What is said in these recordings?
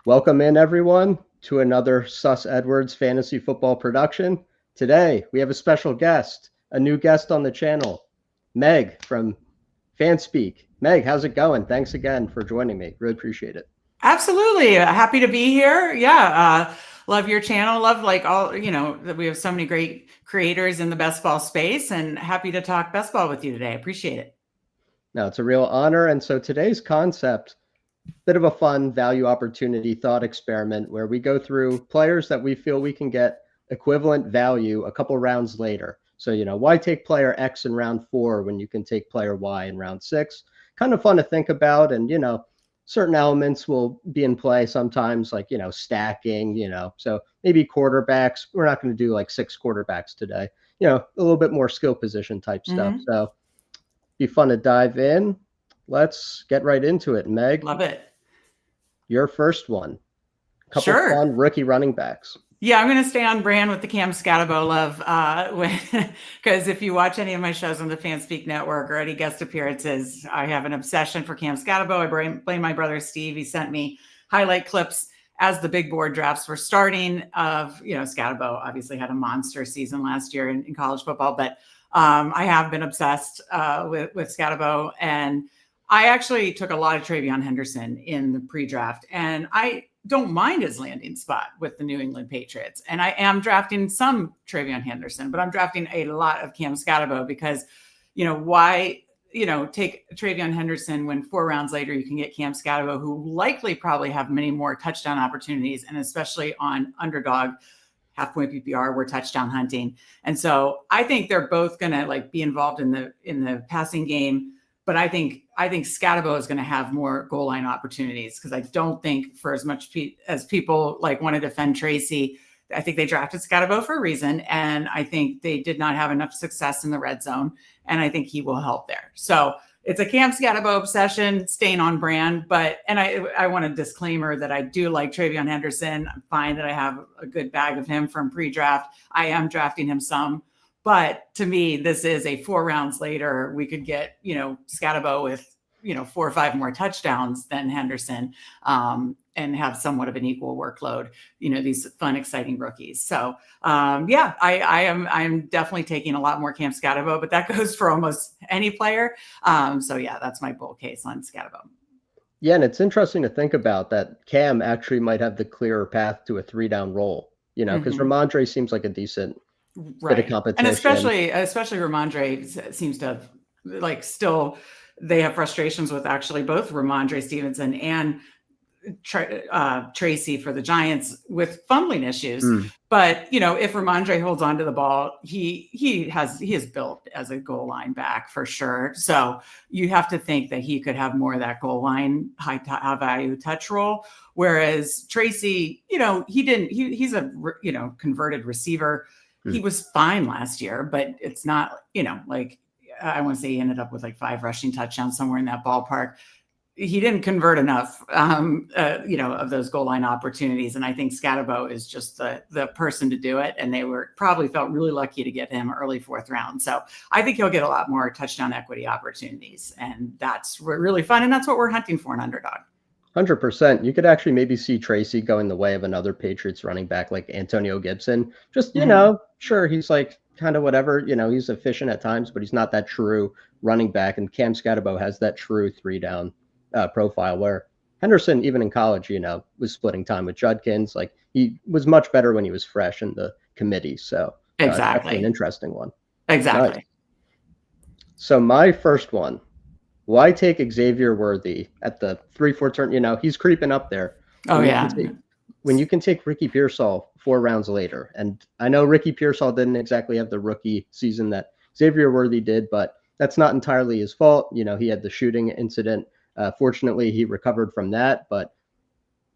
Welcome in, everyone, to another Sus Edwards Fantasy Football production. Today, we have a special guest, a new guest on the channel, Meg from Fanspeak. Meg, how's it going? Thanks again for joining me. Really appreciate it. Absolutely. Happy to be here. Love your channel. Love that we have so many great creators in the best ball space, and happy to talk best ball with you today. Appreciate it. No, it's a real honor. And so today's concept, bit of a fun value opportunity thought experiment where we go through players that we feel we can get equivalent value a couple rounds later. So, why take player X in round 4 when you can take player Y in round 6? Kind of fun to think about. And, certain elements will be in play sometimes, like, stacking, so maybe quarterbacks. We're not going to do like 6 quarterbacks today, a little bit more skill position type stuff. So be fun to dive in. Let's get right into it, Meg. Love it. Your first one. Couple fun rookie running backs. Yeah, I'm going to stay on brand with the Cam Skattebo love, because if you watch any of my shows on the Fanspeak network or any guest appearances, I have an obsession for Cam Skattebo. I blame my brother Steve. He sent me highlight clips as the big board drafts were starting of, Skattebo obviously had a monster season last year in college football, but I have been obsessed with Skattebo, and I actually took a lot of Travion Henderson in the pre-draft, and I don't mind his landing spot with the New England Patriots. And I am drafting some Travion Henderson, but I'm drafting a lot of Cam Skattebo because, why, take Travion Henderson when 4 rounds later you can get Cam Skattebo, who likely probably have many more touchdown opportunities, and especially on underdog half-point PPR, we're touchdown hunting. And so I think they're both going to be involved in the passing game. But I think Skattebo is going to have more goal line opportunities, because I don't think, for as much as people want to defend Tracy, I think they drafted Skattebo for a reason, and I think they did not have enough success in the red zone, and I think he will help there. So it's a Cam Skattebo obsession, staying on brand. And I want a disclaimer that I do like Travion Henderson. I'm fine that I have a good bag of him from pre-draft. I am drafting him some. But to me, this is a 4 rounds later, we could get, Skattebo with, 4 or 5 more touchdowns than Henderson, and have somewhat of an equal workload, these fun, exciting rookies. So, I'm definitely taking a lot more Cam Skattebo, but that goes for almost any player. That's my bull case on Skattebo. Yeah, and it's interesting to think about that Cam actually might have the clearer path to a 3-down role, because Ramondre seems like a decent bit of competition. And especially Ramondre seems to have, still, they have frustrations with actually both Ramondre Stevenson and Tracy for the Giants with fumbling issues. But, if Ramondre holds on to the ball, he is built as a goal line back for sure. So you have to think that he could have more of that goal line high value touch role. Whereas Tracy, he's a, converted receiver. He was fine last year, but it's not, I want to say he ended up with 5 rushing touchdowns, somewhere in that ballpark. He didn't convert enough, of those goal line opportunities. And I think Skattebo is just the person to do it. And they probably felt really lucky to get him early 4th round. So I think he'll get a lot more touchdown equity opportunities. And that's really fun. And that's what we're hunting for in underdog. 100%. You could actually maybe see Tracy going the way of another Patriots running back like Antonio Gibson. Just, sure, he's kind of whatever, he's efficient at times, but he's not that true running back. And Cam Skattebo has that true 3-down profile, where Henderson, even in college, was splitting time with Judkins. He was much better when he was fresh in the committee. So exactly, an interesting one. Exactly. Nice. So my first one, why take Xavier Worthy at the 3-4 turn? He's creeping up there. When you can take Ricky Pearsall 4 rounds later. And I know Ricky Pearsall didn't exactly have the rookie season that Xavier Worthy did, but that's not entirely his fault. He had the shooting incident. Fortunately, he recovered from that. But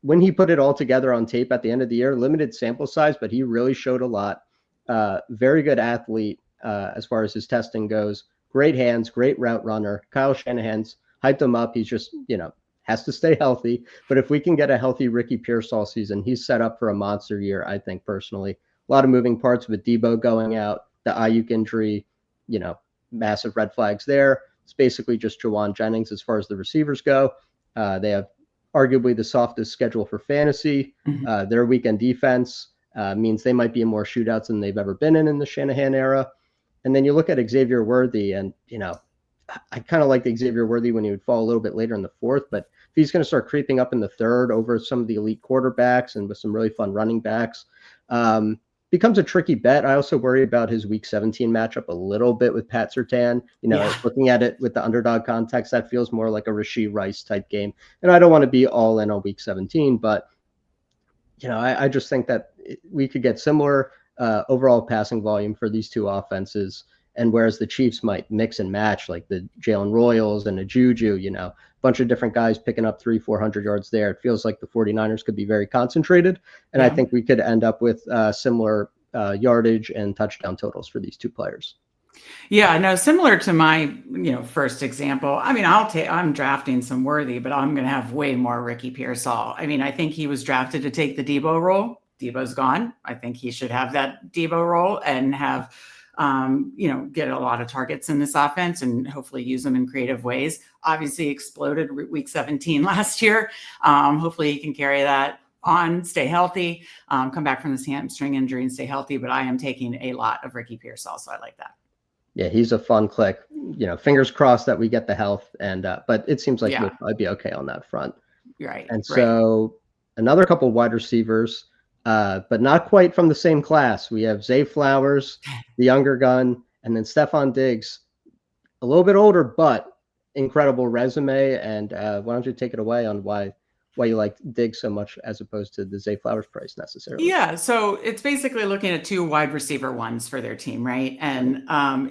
when he put it all together on tape at the end of the year, limited sample size, but he really showed a lot. Very good athlete as far as his testing goes. Great hands, great route runner. Kyle Shanahan's hyped him up. He's just, has to stay healthy. But if we can get a healthy Ricky Pearsall season, he's set up for a monster year, I think, personally. A lot of moving parts with Debo going out, the Ayuk injury, massive red flags there. It's basically just Jawan Jennings as far as the receivers go. They have arguably the softest schedule for fantasy. Their weekend defense means they might be in more shootouts than they've ever been in the Shanahan era. And then you look at Xavier Worthy, and, I kind of like Xavier Worthy when he would fall a little bit later in the fourth, but if he's going to start creeping up in the third over some of the elite quarterbacks and with some really fun running backs, becomes a tricky bet. I also worry about his week 17 matchup a little bit with Pat Surtain. Looking at it with the underdog context, that feels more like a Rashee Rice type game. And I don't want to be all in on week 17, but I just think that we could get similar overall passing volume for these two offenses. And whereas the Chiefs might mix and match, like the Jalen Royals and a Juju, a bunch of different guys picking up 300-400 yards there, it feels like the 49ers could be very concentrated. And I think we could end up with similar yardage and touchdown totals for these two players. Yeah, no, similar to my, first example. I mean, I'm drafting some Worthy, but I'm going to have way more Ricky Pearsall. I mean, I think he was drafted to take the Debo role. Debo's gone. I think he should have that Debo role and have, get a lot of targets in this offense and hopefully use them in creative ways. Obviously exploded week 17 last year. Hopefully he can carry that on, stay healthy, come back from this hamstring injury and stay healthy. But I am taking a lot of Ricky Pearsall, so I like that. Yeah, he's a fun click. Fingers crossed that we get the health, and but it seems like we'll probably be okay on that front. Right. And so another couple wide receivers, but not quite from the same class. We have Zay Flowers, the younger gun, and then Stefon Diggs, a little bit older, but incredible resume. And why don't you take it away on why you like Diggs so much as opposed to the Zay Flowers price necessarily? Yeah, so it's basically looking at two wide receiver ones for their team, right? And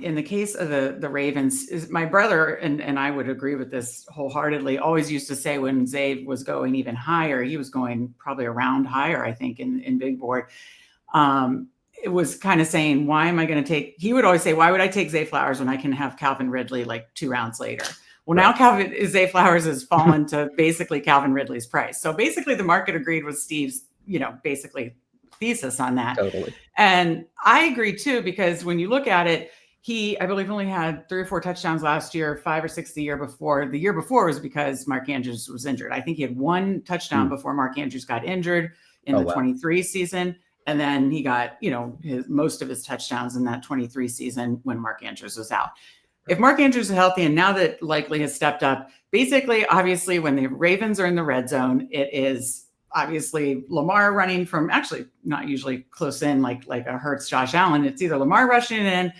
in the case of the Ravens, my brother, and I would agree with this wholeheartedly, always used to say when Zay was going even higher, he was going probably a round higher, I think, in Big Board. It was kind of saying, why am I going to take, he would always say, why would I take Zay Flowers when I can have Calvin Ridley like 2 rounds later? Well, now Zay Flowers has fallen to basically Calvin Ridley's price. So basically the market agreed with Steve's, basically thesis on that. Totally. And I agree too, because when you look at it, I believe only had 3 or 4 touchdowns last year, 5 or 6 the year before. The year before was because Mark Andrews was injured. I think he had 1 touchdown before Mark Andrews got injured in the 23 season. And then he got, most of his touchdowns in that 23 season when Mark Andrews was out. If Mark Andrews is healthy, and now that Likely has stepped up, basically, obviously, when the Ravens are in the red zone, it is obviously Lamar running from, actually not usually close in like a Ertz, Josh Allen. It's either Lamar rushing it in,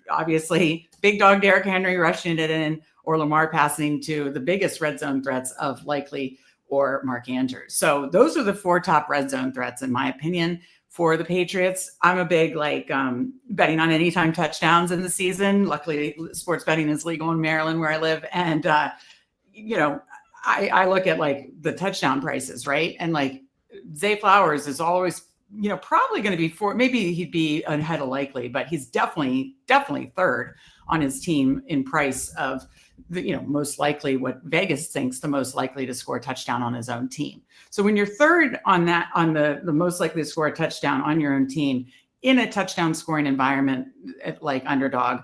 obviously big dog Derrick Henry rushing it in, or Lamar passing to the biggest red zone threats of Likely or Mark Andrews. So those are the 4 top red zone threats, in my opinion, for the Patriots. I'm a big betting on anytime touchdowns in the season. Luckily, sports betting is legal in Maryland where I live. And, I look at the touchdown prices, right? And Zay Flowers is always, probably going to be maybe he'd be ahead of Likely, but he's definitely third on his team in price of the, most likely what Vegas thinks the most likely to score a touchdown on his own team. So when you're third on that, on the most likely to score a touchdown on your own team in a touchdown scoring environment like underdog,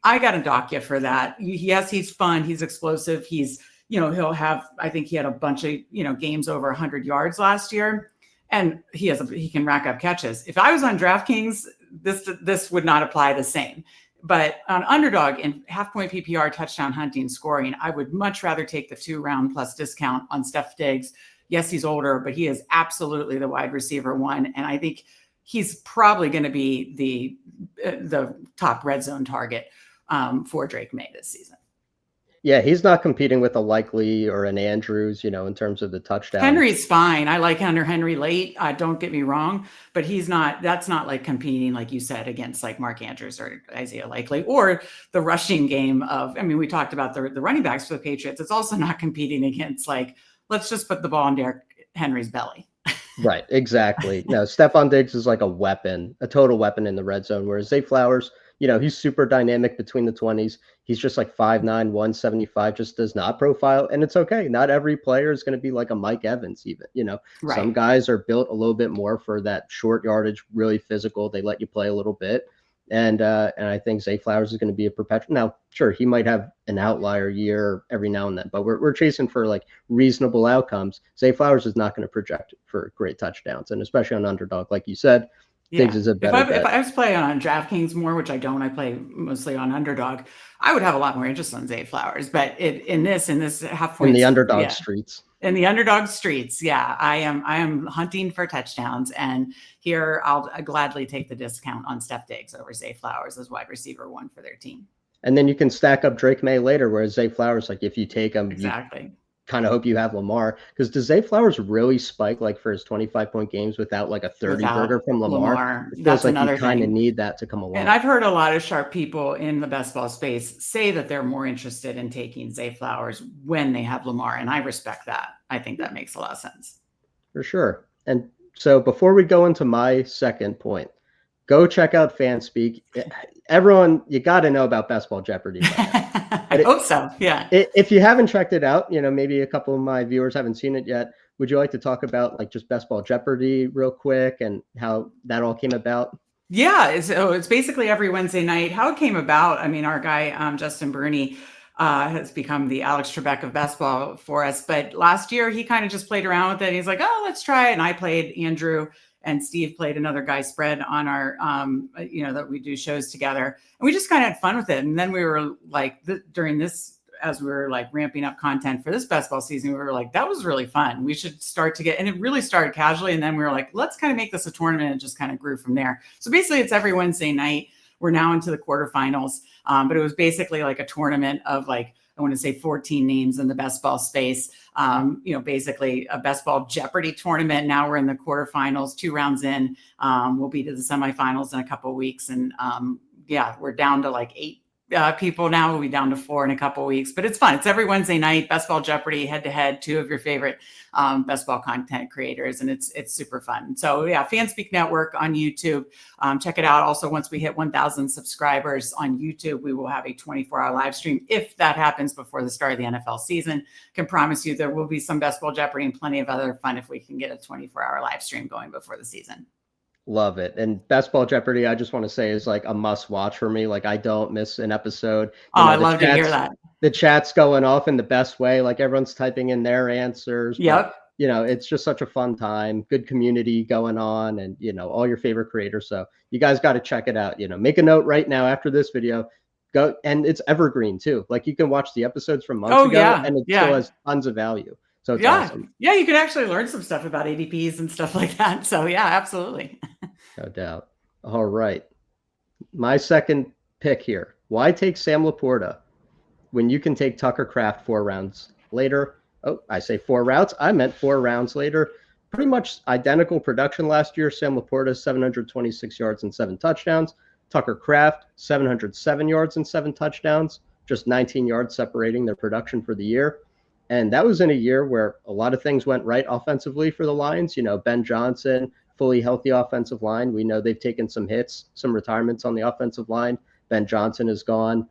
I got to dock you for that. Yes, he's fun. He's explosive. He's, he'll have, I think he had a bunch of, games over 100 yards last year, and he can rack up catches. If I was on DraftKings, this would not apply the same. But on underdog and half-point PPR touchdown hunting scoring, I would much rather take the 2-round plus discount on Steph Diggs. Yes, he's older, but he is absolutely the wide receiver one. And I think he's probably going to be the top red zone target for Drake May this season. Yeah, he's not competing with a Likely or an Andrews, in terms of the touchdown. Henry's fine. I like Henry late. Don't get me wrong, but that's not competing, like you said, against Mark Andrews or Isaiah Likely or the rushing game of, we talked about the running backs for the Patriots. It's also not competing against let's just put the ball in Derrick Henry's belly. Right, exactly. No, Stefon Diggs is like a weapon, a total weapon in the red zone, whereas Zay Flowers, he's super dynamic between the 20s. He's just 5'9", 175, just does not profile. And it's okay. Not every player is going to be like a Mike Evans even, Right. Some guys are built a little bit more for that short yardage, really physical. They let you play a little bit. And I think Zay Flowers is going to be a perpetual. Now, sure, he might have an outlier year every now and then, but we're chasing for like reasonable outcomes. Zay Flowers is not going to project for great touchdowns, and especially on underdog, like you said. Diggs is a better bet. If I was playing on DraftKings more, which I don't, I play mostly on underdog, I would have a lot more interest in Zay Flowers. But in this half points in the underdog streets. In the underdog streets, yeah, I am hunting for touchdowns, and here I'll gladly take the discount on Steph Diggs over Zay Flowers as wide receiver 1 for their team. And then you can stack up Drake May later, whereas Zay Flowers, like if you take him, exactly. Kind of hope you have Lamar, because does Zay Flowers really spike like for his 25-point games without like a 30 burger from Lamar? It feels That's like another you kind of need that to come along. And I've heard a lot of sharp people in the best ball space say that they're more interested in taking Zay Flowers when they have Lamar, and I respect that. I think that makes a lot of sense. For sure. And so before we go into my second point, go check out Fanspeak. Everyone, you got to know about Best Ball Jeopardy. I hope so. Yeah. If you haven't checked it out, maybe a couple of my viewers haven't seen it yet. Would you like to talk about like just Best Ball Jeopardy real quick and how that all came about? Yeah. It's basically every Wednesday night. How it came about, I mean, our guy, Justin Burney, has become the Alex Trebek of best ball for us. But last year, he kind of just played around with it. He's like, oh, let's try it. And I played Andrew. And Steve played another guy spread on our, that we do shows together. And we just kind of had fun with it. And then we were like, during this, as we were like ramping up content for this best ball season, we were like, that was really fun. We should start to and it really started casually. And then we were like, let's kind of make this a tournament, and just kind of grew from there. So basically it's every Wednesday night. We're now into the quarterfinals. But it was basically like a tournament of like, I want to say 14 names in the best ball space. Basically a best ball Jeopardy tournament. Now we're in the quarterfinals, 2 rounds in. We'll be to the semifinals in a couple of weeks. And we're down to like 8 people now. We'll be down to 4 in a couple of weeks, but it's fun. It's every Wednesday night, Best Ball Jeopardy, head to head, 2 of your favorite best ball content creators. And it's super fun. So yeah, Fanspeak Network on YouTube. Check it out. Also, once we hit 1,000 subscribers on YouTube, we will have a 24-hour live stream. If that happens before the start of the NFL season, can promise you there will be some Best Ball Jeopardy and plenty of other fun if we can get a 24-hour live stream going before the season. Love it. And Best Ball Jeopardy, I just want to say, is like a must watch for me. Like I don't miss an episode. I love to hear that. The chat's going off in the best way. Like everyone's typing in their answers. Yep. But, it's just such a fun time, good community going on, and, all your favorite creators. So you guys got to check it out. Make a note right now after this video. Go, and it's evergreen too. Like you can watch the episodes from months ago, and it still has tons of value. So it's awesome. Yeah, you can actually learn some stuff about ADPs and stuff like that. So yeah, absolutely. No doubt. All right. My second pick here. Why take Sam Laporta when you can take Tucker Kraft 4 rounds later? Oh, I say 4 routes. I meant 4 rounds later. Pretty much identical production last year. Sam Laporta, 726 yards and 7 touchdowns. Tucker Kraft, 707 yards and 7 touchdowns. Just 19 yards separating their production for the year. And that was in a year where a lot of things went right offensively for the Lions. Ben Johnson, fully healthy offensive line. We know they've taken some hits, some retirements on the offensive line. Ben Johnson is gone.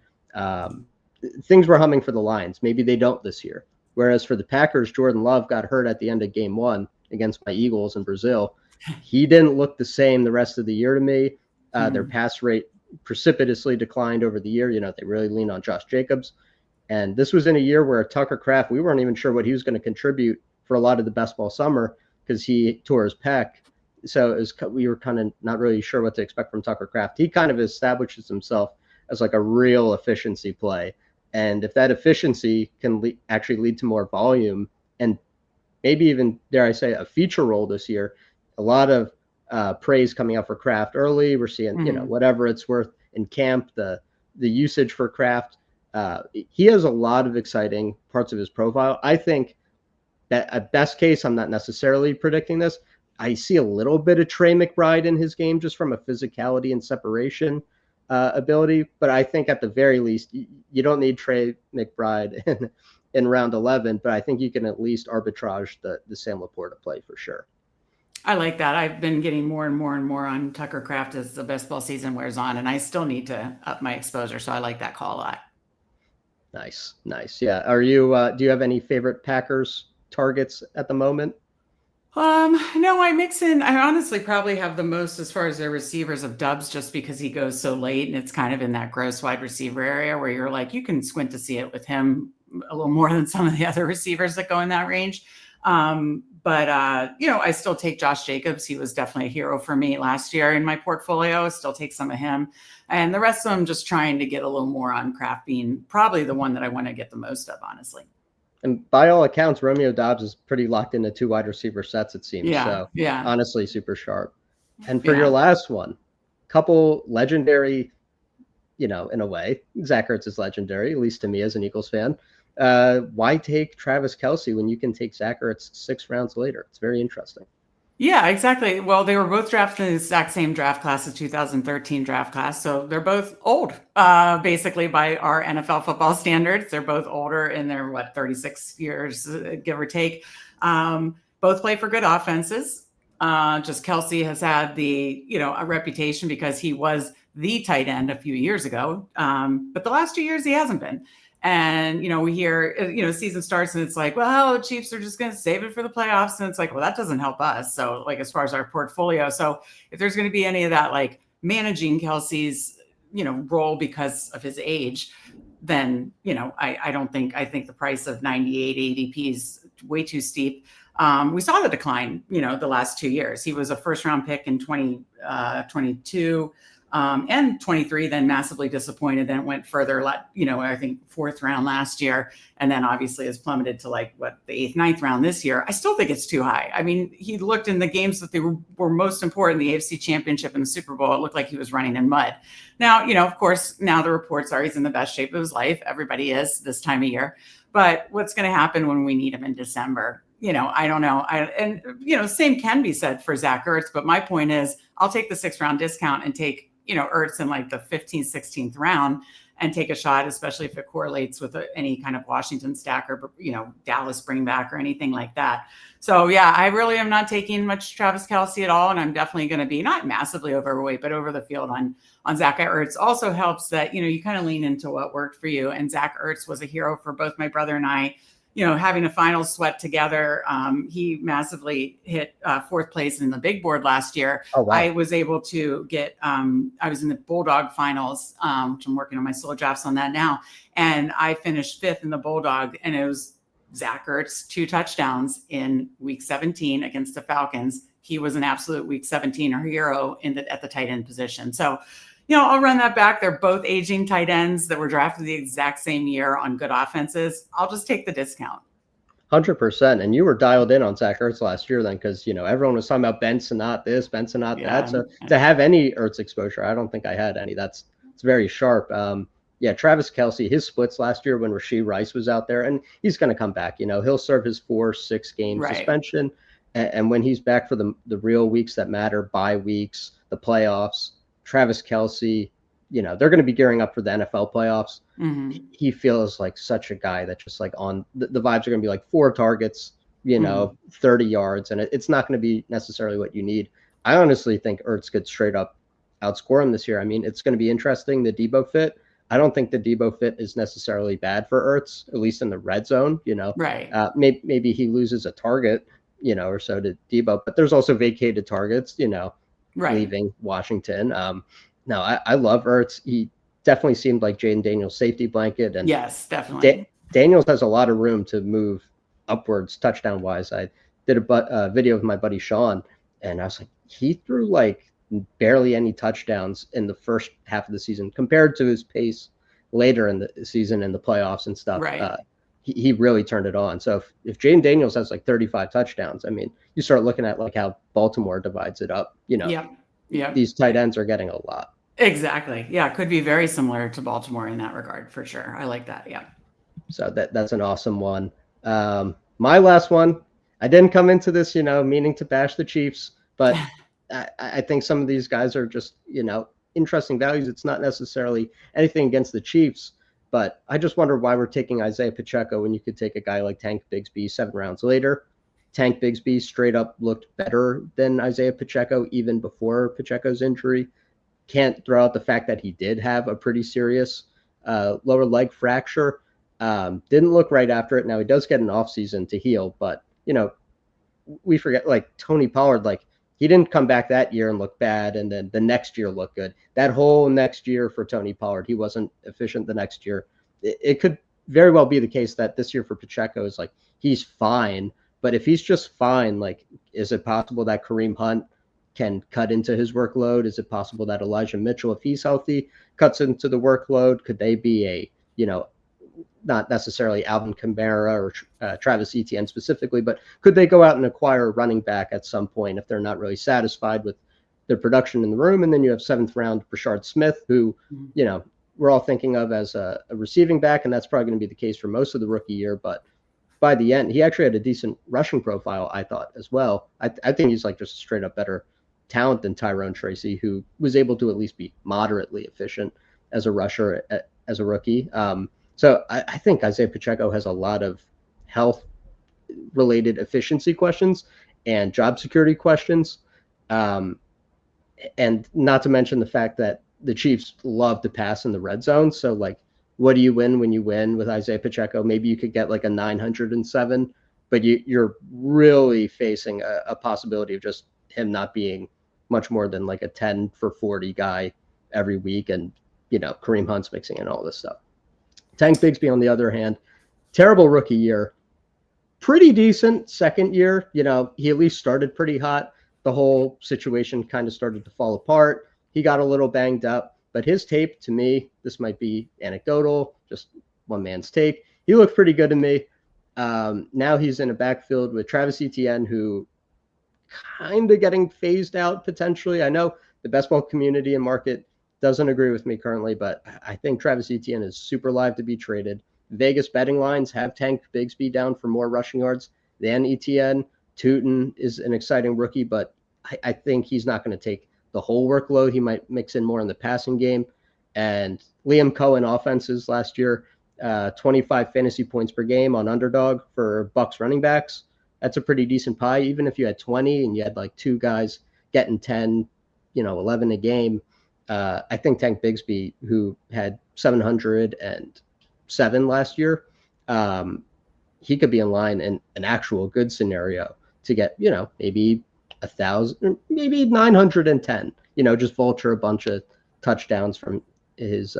Things were humming for the Lions. Maybe they don't this year. Whereas for the Packers, Jordan Love got hurt at the end of game 1 against my Eagles in Brazil. He didn't look the same the rest of the year to me. Their pass rate precipitously declined over the year. They really lean on Josh Jacobs. And this was in a year where Tucker Kraft, we weren't even sure what he was going to contribute for a lot of the best ball summer because he tore his pec. So we were kind of not really sure what to expect from Tucker Kraft. He kind of establishes himself as like a real efficiency play. And if that efficiency can actually lead to more volume and maybe even, dare I say, a feature role this year, a lot of praise coming out for Kraft early. We're seeing, whatever it's worth in camp, the usage for Kraft. He has a lot of exciting parts of his profile. I think that at best case, I'm not necessarily predicting this. I see a little bit of Trey McBride in his game just from a physicality and separation ability. But I think at the very least, you don't need Trey McBride in round 11. But I think you can at least arbitrage the Sam Laporta play for sure. I like that. I've been getting more and more and more on Tucker Kraft as the best ball season wears on, and I still need to up my exposure. So I like that call a lot. Nice. Yeah. Are you? Do you have any favorite Packers targets at the moment? No, I honestly probably have the most as far as their receivers of Dubs just because he goes so late and it's kind of in that gross wide receiver area where you're like, you can squint to see it with him a little more than some of the other receivers that go in that range. But I still take Josh Jacobs. He was definitely a hero for me last year in my portfolio. I still take some of him. And the rest of them just trying to get a little more on Kraft being probably the one that I want to get the most of, honestly. And by all accounts, Romeo Doubs is pretty locked into 2 wide receiver sets, it seems. Yeah, so yeah. honestly, super sharp. And for your last one, couple legendary, in a way, Zach Ertz is legendary, at least to me as an Eagles fan. Why take Travis Kelce when you can take Zach Ertz 6 rounds later? It's very interesting. Yeah, exactly. Well, they were both drafted in the exact same draft class, the 2013 draft class. So they're both old, basically by our NFL football standards. They're both older in their, 36 years, give or take. Both play for good offenses. Just Kelce has had a reputation because he was the tight end a few years ago. But the last 2 years, he hasn't been. And, we hear, season starts and it's like, well, the Chiefs are just going to save it for the playoffs. And it's like, well, that doesn't help us. So as far as our portfolio. So if there's going to be any of that, managing Kelce's, role because of his age, then, I think the price of 98 ADP is way too steep. We saw the decline, the last 2 years. He was a first round pick in 2022. And 23, then massively disappointed. Then it went further, I think 4th round last year. And then obviously has plummeted to the 8th, 9th round this year. I still think it's too high. I mean, he looked in the games that they were most important, the AFC Championship and the Super Bowl. It looked like he was running in mud. Now, of course, now the reports are he's in the best shape of his life. Everybody is this time of year. But what's going to happen when we need him in December? I don't know. Same can be said for Zach Ertz. But my point is, I'll take the 6th round discount and take Ertz in the 15th, 16th round and take a shot, especially if it correlates with any kind of Washington stack or, Dallas bring back or anything like that. So yeah, I really am not taking much Travis Kelce at all. And I'm definitely going to be not massively overweight, but over the field on Zach Ertz. Also helps that, you kind of lean into what worked for you. And Zach Ertz was a hero for both my brother and I. Having a final sweat together. He massively hit 4th place in the big board last year. Oh, wow. I was able to get, I was in the Bulldog finals, which I'm working on my solo drafts on that now. And I finished 5th in the Bulldog, and it was Zach Ertz, 2 touchdowns in week 17 against the Falcons. He was an absolute week 17 hero at the tight end position. So, I'll run that back. They're both aging tight ends that were drafted the exact same year on good offenses. I'll just take the discount. 100%. And you were dialed in on Zach Ertz last year then, because, everyone was talking about Benson, not this, Benson, not that. So to have any Ertz exposure, I don't think I had any. It's very sharp. Travis Kelce, his splits last year when Rashee Rice was out there, and he's going to come back. He'll serve his 4-6 game suspension. And when he's back for the real weeks that matter, bye weeks, the playoffs, Travis Kelce, they're going to be gearing up for the NFL playoffs. Mm-hmm. He feels like such a guy that just on the vibes are going to be 4 targets, 30 yards, and it's not going to be necessarily what you need. I honestly think Ertz could straight up outscore him this year. I mean, it's going to be interesting, the Debo fit. I don't think the Debo fit is necessarily bad for Ertz, at least in the red zone, Right. Maybe he loses a target, or so to Debo, but there's also vacated targets, leaving Washington. No, I love Ertz. He definitely seemed like Jaden Daniels' safety blanket. And yes, definitely. Daniels has a lot of room to move upwards touchdown-wise. I did a video with my buddy Sean, and I was like, he threw barely any touchdowns in the first half of the season compared to his pace later in the season in the playoffs and stuff. Right. He really turned it on. So if Jaden Daniels has 35 touchdowns, I mean, you start looking at how Baltimore divides it up. Yeah. These tight ends are getting a lot. Exactly. Yeah, it could be very similar to Baltimore in that regard for sure. I like that. Yeah. So that's an awesome one. My last one, I didn't come into this, meaning to bash the Chiefs, but I think some of these guys are just, interesting values. It's not necessarily anything against the Chiefs, but I just wonder why we're taking Isaiah Pacheco when you could take a guy like Tank Bigsby 7 rounds later. Tank Bigsby straight up looked better than Isaiah Pacheco even before Pacheco's injury. Can't throw out the fact that he did have a pretty serious lower leg fracture. Didn't look right after it. Now he does get an offseason to heal, but we forget, like Tony Pollard, like he didn't come back that year and look bad, and then the next year look good. That whole next year for Tony Pollard, he wasn't efficient the next year. It could very well be the case that this year for Pacheco is like he's fine, but if he's just fine, like is it possible that Kareem Hunt can cut into his workload? Is it possible that Elijah Mitchell, if he's healthy, cuts into the workload? Could they be a, not necessarily Alvin Kamara or Travis Etienne specifically, but could they go out and acquire a running back at some point if they're not really satisfied with their production in the room? And then you have 7th round Brashard Smith, who, we're all thinking of as a receiving back, and that's probably going to be the case for most of the rookie year. But by the end, he actually had a decent rushing profile, I thought, as well. I think he's like just a straight up better talent than Tyrone Tracy, who was able to at least be moderately efficient as a rusher as a rookie. So I think Isaiah Pacheco has a lot of health-related efficiency questions and job security questions, and not to mention the fact that the Chiefs love to pass in the red zone. So, like, what do you win when you win with Isaiah Pacheco? Maybe you could get like a 907, but you're really facing a possibility of just him not being much more than like a 10 for 40 guy every week, and Kareem Hunt's mixing in all this stuff. Tank Bigsby, on the other hand, terrible rookie year, pretty decent second year. He at least started pretty hot. The whole situation kind of started to fall apart. He got a little banged up, but his tape, to me, this might be anecdotal, just one man's take, he looked pretty good to me. Now he's in a backfield with Travis Etienne, who kind of getting phased out potentially. I know the best ball community and market doesn't agree with me currently, but I think Travis Etienne is super live to be traded. Vegas betting lines have Tank Bigsby down for more rushing yards than Etienne. Tootin is an exciting rookie, but I think he's not going to take the whole workload. He might mix in more in the passing game. And Liam Cohen offenses last year, 25 fantasy points per game on underdog for Bucs running backs. That's a pretty decent pie. Even if you had 20 and you had like 2 guys getting 10, 11 a game, I think Tank Bigsby, who had 707 last year, he could be in line in an actual good scenario to get, maybe 1,000, maybe 910, just vulture a bunch of touchdowns from his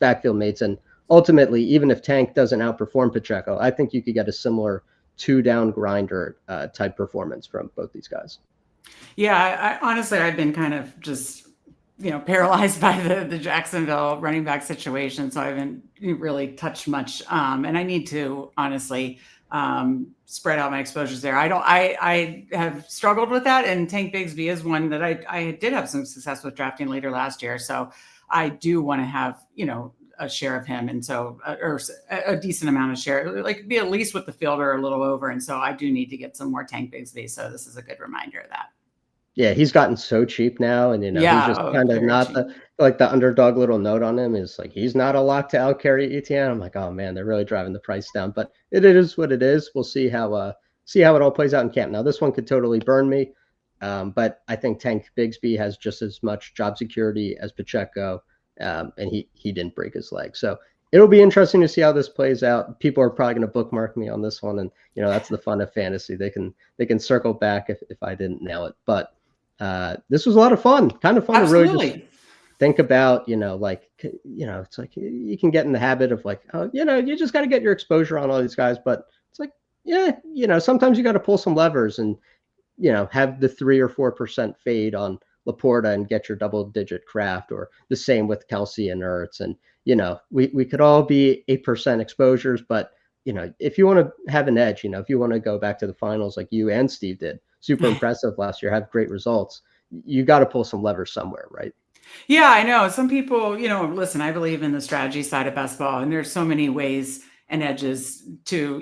backfield mates. And ultimately, even if Tank doesn't outperform Pacheco, I think you could get a similar 2-down grinder type performance from both these guys. Yeah, honestly, I've been kind of just, paralyzed by the Jacksonville running back situation. So I haven't really touched much. And I need to honestly spread out my exposures there. I have struggled with that. And Tank Bigsby is one that I did have some success with drafting later last year. So I do want to have, a share of him. And so, or a decent amount of share, like be at least with the field or a little over. And so I do need to get some more Tank Bigsby. So this is a good reminder of that. Yeah, he's gotten so cheap now, and he's just kind of not the underdog little note on him is like he's not a lock to outcarry Etienne. I'm like, oh man, they're really driving the price down, but it is what it is. We'll see how it all plays out in camp. Now this one could totally burn me, but I think Tank Bigsby has just as much job security as Pacheco, and he didn't break his leg, so it'll be interesting to see how this plays out. People are probably going to bookmark me on this one, and that's the fun of fantasy. They can circle back if I didn't nail it, but. This was a lot of fun, kind of fun Absolutely. to really just think about, it's like you can get in the habit of like, oh, you just got to get your exposure on all these guys. But it's like, sometimes you got to pull some levers and, have the 3 or 4% fade on Laporta and get your double-digit Kraft, or the same with Kelsey and Ertz. And, we could all be 8% exposures, but, if you want to have an edge, if you want to go back to the finals like you and Steve did, super impressive last year, have great results, you got to pull some levers somewhere, right? Yeah, I know. Some people, listen, I believe in the strategy side of best ball, and there's so many ways and edges to,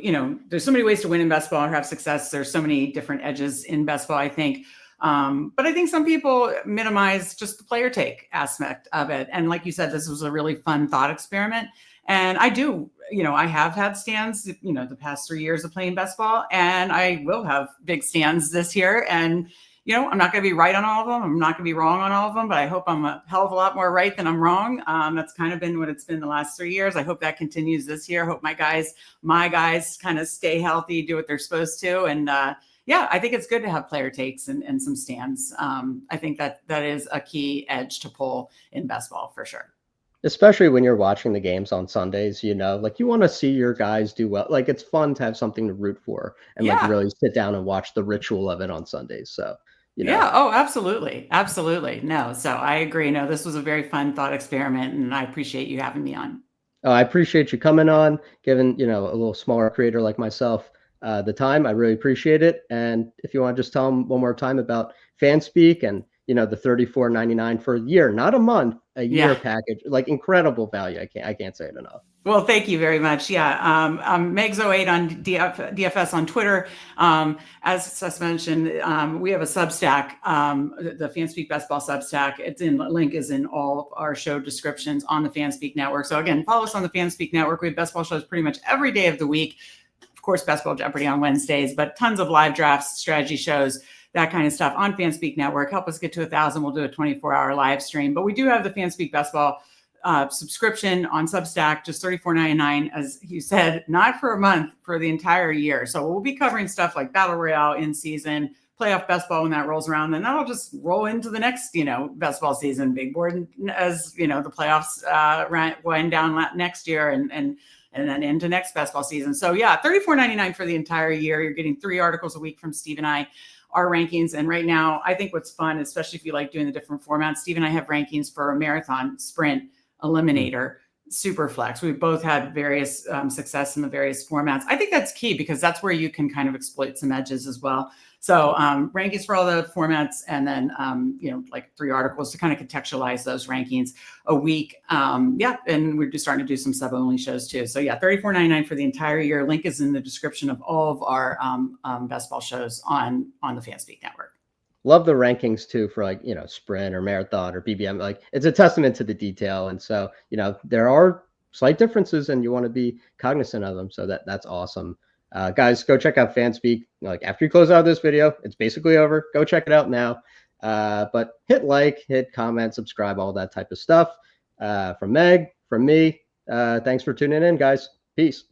there's so many ways to win in best ball or have success. There's so many different edges in best ball, I think. But I think some people minimize just the player take aspect of it. And like you said, this was a really fun thought experiment. And I do, I have had stands, the past 3 years of playing best ball, and I will have big stands this year. And, I'm not going to be right on all of them. I'm not going to be wrong on all of them, but I hope I'm a hell of a lot more right than I'm wrong. That's kind of been what it's been the last 3 years. I hope that continues this year. I hope my guys kind of stay healthy, do what they're supposed to, and yeah, I think it's good to have player takes and some stands. I think that is a key edge to pull in best ball for sure. Especially when you're watching the games on Sundays, like you want to see your guys do well. Like it's fun to have something to root for and like really sit down and watch the ritual of it on Sundays. So, Yeah. Oh, absolutely. Absolutely. No. So I agree. No, this was a very fun thought experiment and I appreciate you having me on. I appreciate you coming on, giving, a little smaller creator like myself the time. I really appreciate it. And if you want to just tell them one more time about Fanspeak and, the $34.99 for a year, not a month, a year package, like incredible value. I can't say it enough. Well, thank you very much. Yeah, Meg Shoup on DFS on Twitter. As mentioned, we have a Substack, the Fanspeak Best Ball Substack. Link is in all our show descriptions on the Fanspeak Network. So again, follow us on the Fanspeak Network. We have best ball shows pretty much every day of the week. Of course, Best Ball Jeopardy on Wednesdays, but tons of live drafts, strategy shows, that kind of stuff on Fanspeak Network. Help us get to 1,000. We'll do a 24-hour live stream. But we do have the Fanspeak Best Ball subscription on Substack, just $34.99, as you said, not for a month, for the entire year. So we'll be covering stuff like Battle Royale in season, playoff best ball when that rolls around, and that'll just roll into the next, best ball season, big board, as the playoffs wind down next year and then into next best ball season. So yeah, $34.99 for the entire year. You're getting 3 articles a week from Steve and I, our rankings. And right now, I think what's fun, especially if you like doing the different formats, Steve and I have rankings for a marathon, sprint, eliminator, super flex. We've both had various success in the various formats. I think that's key because that's where you can kind of exploit some edges as well. So rankings for all the formats, and then like 3 articles to kind of contextualize those rankings a week. And we're just starting to do some sub-only shows too. So yeah, $34.99 for the entire year. Link is in the description of all of our best ball shows on the Fanspeak Network. Love the rankings too for like, sprint or marathon or BBM. Like it's a testament to the detail. And so, there are slight differences and you want to be cognizant of them. So that's awesome. Guys, go check out Fanspeak. Like after you close out this video, it's basically over. Go check it out now. But hit like, hit comment, subscribe, all that type of stuff. From Meg, from me, thanks for tuning in, guys. Peace.